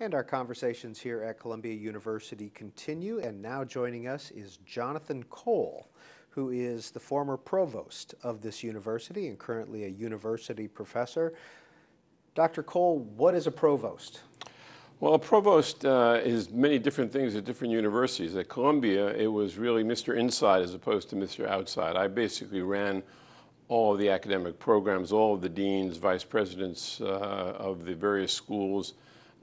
And our conversations here at Columbia University continue, and now joining us is Jonathan Cole, who is the former provost of this university and currently a university professor. Dr. Cole, what is a provost? Well, a provost is many different things at different universities. At Columbia, it was really Mr. Inside as opposed to Mr. Outside. I basically ran all of the academic programs, all of the deans, vice presidents of the various schools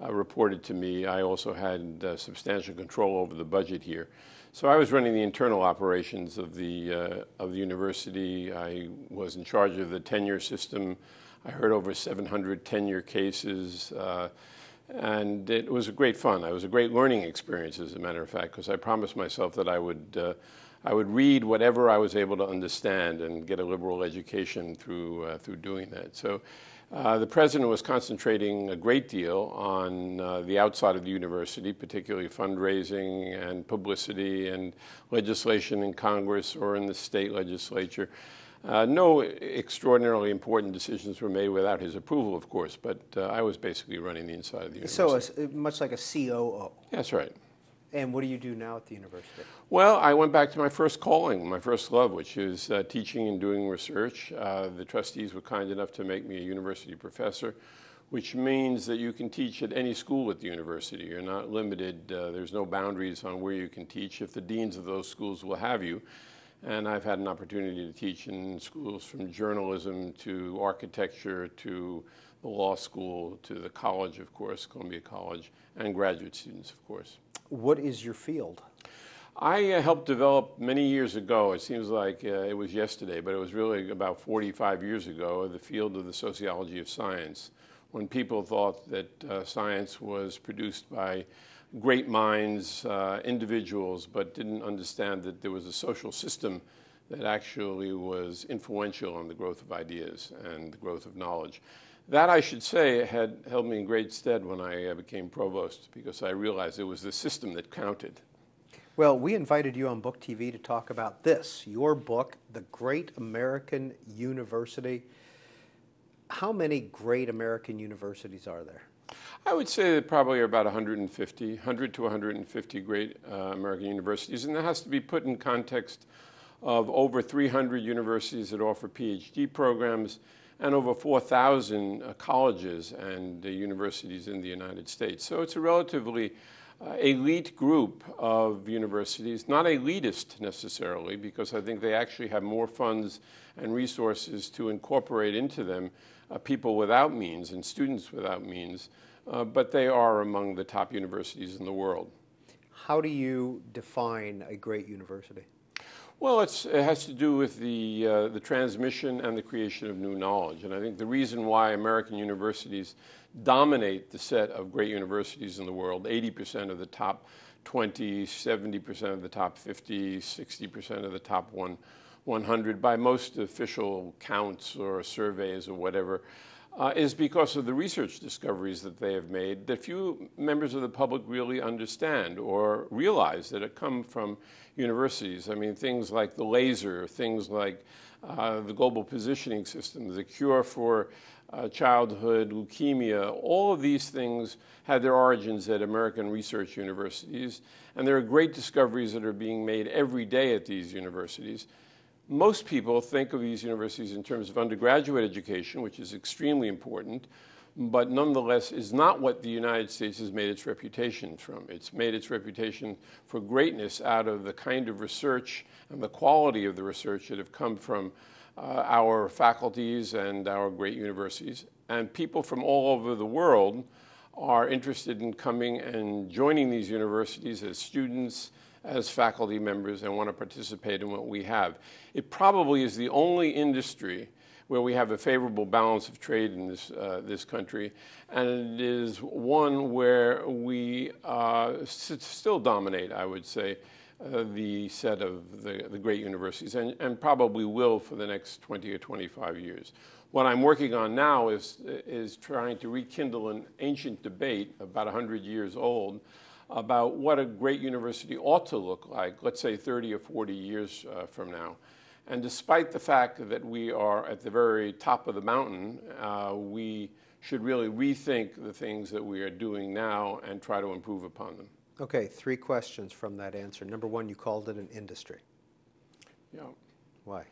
reported to me. I also had substantial control over the budget here. So I was running the internal operations of the university. I was in charge of the tenure system. I heard over 700 tenure cases, and it was a great fun. It was a great learning experience, as a matter of fact, because I promised myself that I would read whatever I was able to understand and get a liberal education through doing that. So the president was concentrating a great deal on the outside of the university, particularly fundraising and publicity and legislation in Congress or in the state legislature. No extraordinarily important decisions were made without his approval, of course, but I was basically running the inside of the university. So much like a COO. That's right. And what do you do now at the university? Well, I went back to my first calling, my first love, which is teaching and doing research. The trustees were kind enough to make me a university professor, which means that you can teach at any school at the university. You're not limited. There's no boundaries on where you can teach if the deans of those schools will have you. And I've had an opportunity to teach in schools from journalism to architecture to the law school to the college, of course, Columbia College, and graduate students, of course. What is your field? I helped develop many years ago, it seems like it was yesterday, but it was really about 45 years ago, the field of the sociology of science, when people thought that science was produced by great minds, individuals, but didn't understand that there was a social system that actually was influential on the growth of ideas and the growth of knowledge. That, I should say, had held me in great stead when I became provost, because I realized it was the system that counted. Well, we invited you on BookTV to talk about this, your book, The Great American University. How many great American universities are there? I would say that probably are about 100 to 150 great American universities, and that has to be put in context of over 300 universities that offer PhD programs and over 4,000 colleges and universities in the United States. So it's a relatively elite group of universities, not elitist necessarily, because I think they actually have more funds and resources to incorporate into them people without means and students without means, but they are among the top universities in the world. How do you define a great university? Well, it has to do with the transmission and the creation of new knowledge. And I think the reason why American universities dominate the set of great universities in the world, 80% of the top 20, 70% of the top 50, 60% of the top 100, by most official counts or surveys or whatever, is because of the research discoveries that they have made that few members of the public really understand or realize that it come from universities. I mean, things like the laser, things like the global positioning system, the cure for childhood leukemia, all of these things had their origins at American research universities, and there are great discoveries that are being made every day at these universities. Most people think of these universities in terms of undergraduate education, which is extremely important, but nonetheless is not what the United States has made its reputation from. It's made its reputation for greatness out of the kind of research and the quality of the research that have come from our faculties and our great universities. And people from all over the world are interested in coming and joining these universities as students, as faculty members, and want to participate in what we have. It probably is the only industry where we have a favorable balance of trade in this country, and it is one where we still dominate, I would say, the set of the great universities, and probably will for the next 20 or 25 years. What I'm working on now is trying to rekindle an ancient debate about 100 years old about what a great university ought to look like, let's say 30 or 40 years from now. And despite the fact that we are at the very top of the mountain, we should really rethink the things that we are doing now and try to improve upon them. Okay, 3 questions from that answer. Number 1, you called it an industry. Yeah. Why?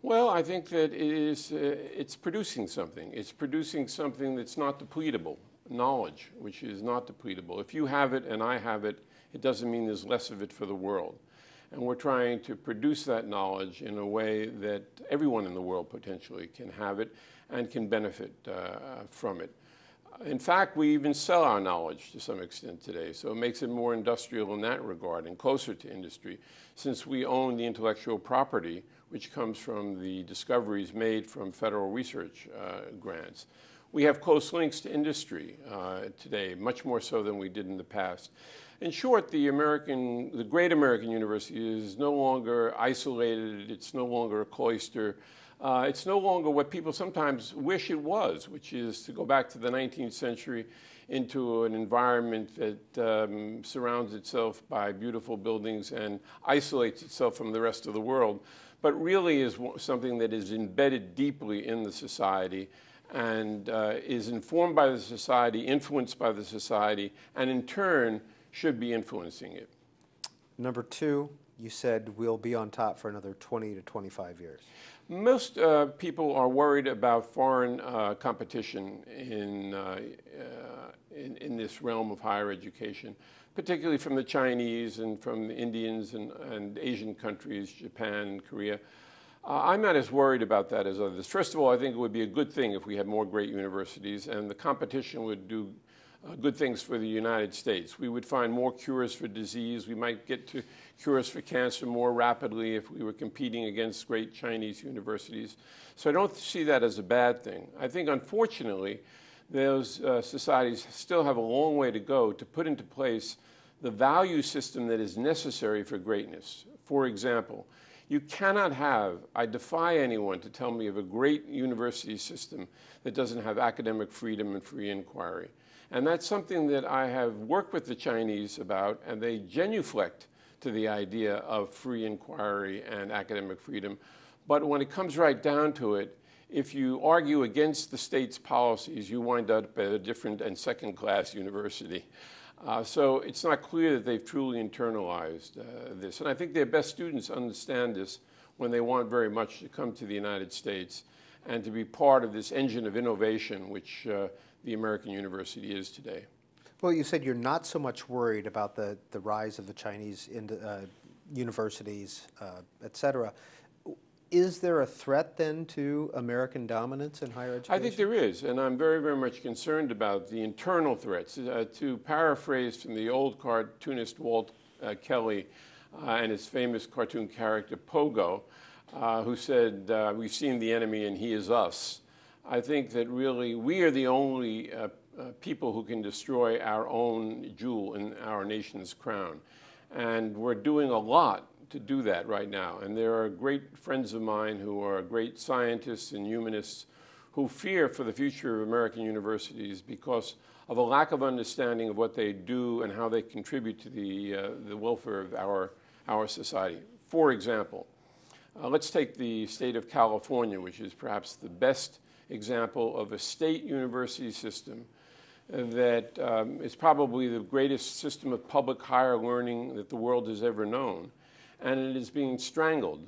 Well, I think that it's producing something. It's producing something that's not depletable, knowledge, which is not depletable. If you have it and I have it, it doesn't mean there's less of it for the world. And we're trying to produce that knowledge in a way that everyone in the world potentially can have it and can benefit from it. In fact, we even sell our knowledge to some extent today, so it makes it more industrial in that regard and closer to industry, since we own the intellectual property which comes from the discoveries made from federal research grants. We have close links to industry today, much more so than we did in the past. In short, the great American university is no longer isolated, it's no longer a cloister. It's no longer what people sometimes wish it was, which is to go back to the 19th century into an environment that surrounds itself by beautiful buildings and isolates itself from the rest of the world, but really is something that is embedded deeply in the society and is informed by the society, influenced by the society, and in turn should be influencing it. Number 2, you said we'll be on top for another 20 to 25 years. Most people are worried about foreign competition in this realm of higher education, particularly from the Chinese and from the Indians and Asian countries, Japan, Korea. I'm not as worried about that as others. First of all, I think it would be a good thing if we had more great universities, and the competition would do good things for the United States. We would find more cures for disease. We might get to cures for cancer more rapidly if we were competing against great Chinese universities. So I don't see that as a bad thing. I think, unfortunately, those societies still have a long way to go to put into place the value system that is necessary for greatness. For example, you cannot have, I defy anyone to tell me of a great university system that doesn't have academic freedom and free inquiry. And that's something that I have worked with the Chinese about, and they genuflect to the idea of free inquiry and academic freedom. But when it comes right down to it, if you argue against the state's policies, you wind up at a different and second-class university. So it's not clear that they've truly internalized this. And I think their best students understand this when they want very much to come to the United States and to be part of this engine of innovation, which the American university is today. Well, you said you're not so much worried about the rise of the Chinese universities, et cetera. Is there a threat then to American dominance in higher education? I think there is, and I'm very, very much concerned about the internal threats. To paraphrase from the old cartoonist Walt Kelly and his famous cartoon character Pogo, who said, "We've seen the enemy and he is us." I think that really we are the only people who can destroy our own jewel in our nation's crown. And we're doing a lot to do that right now. And there are great friends of mine who are great scientists and humanists who fear for the future of American universities because of a lack of understanding of what they do and how they contribute to the welfare of our society. For example, let's take the state of California, which is perhaps the best example of a state university system that is probably the greatest system of public higher learning that the world has ever known. And it is being strangled.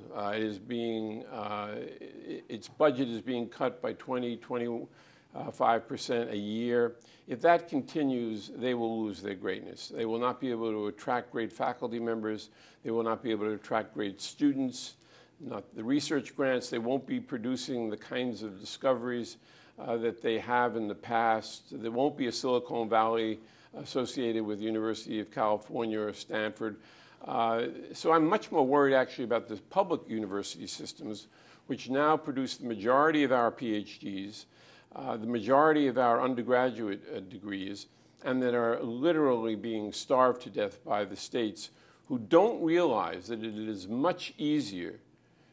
Its budget is being cut by 25% a year. If that continues, they will lose their greatness. They will not be able to attract great faculty members. They will not be able to attract great students, not the research grants. They won't be producing the kinds of discoveries that they have in the past. There won't be a Silicon Valley associated with the University of California or Stanford. So I'm much more worried actually about the public university systems, which now produce the majority of our PhDs, the majority of our undergraduate degrees, and that are literally being starved to death by the states who don't realize that it is much easier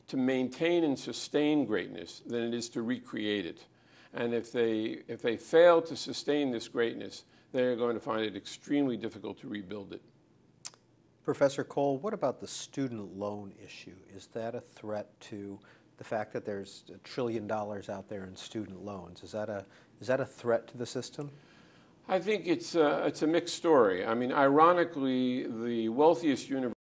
to maintain and sustain greatness than it is to recreate it. And if they fail to sustain this greatness, they're going to find it extremely difficult to rebuild it. Professor Cole, what about the student loan issue? Is that a threat to the fact that there's $1 trillion out there in student loans? Is that Is that a threat to the system? I think it's a mixed story. I mean, ironically, the wealthiest universities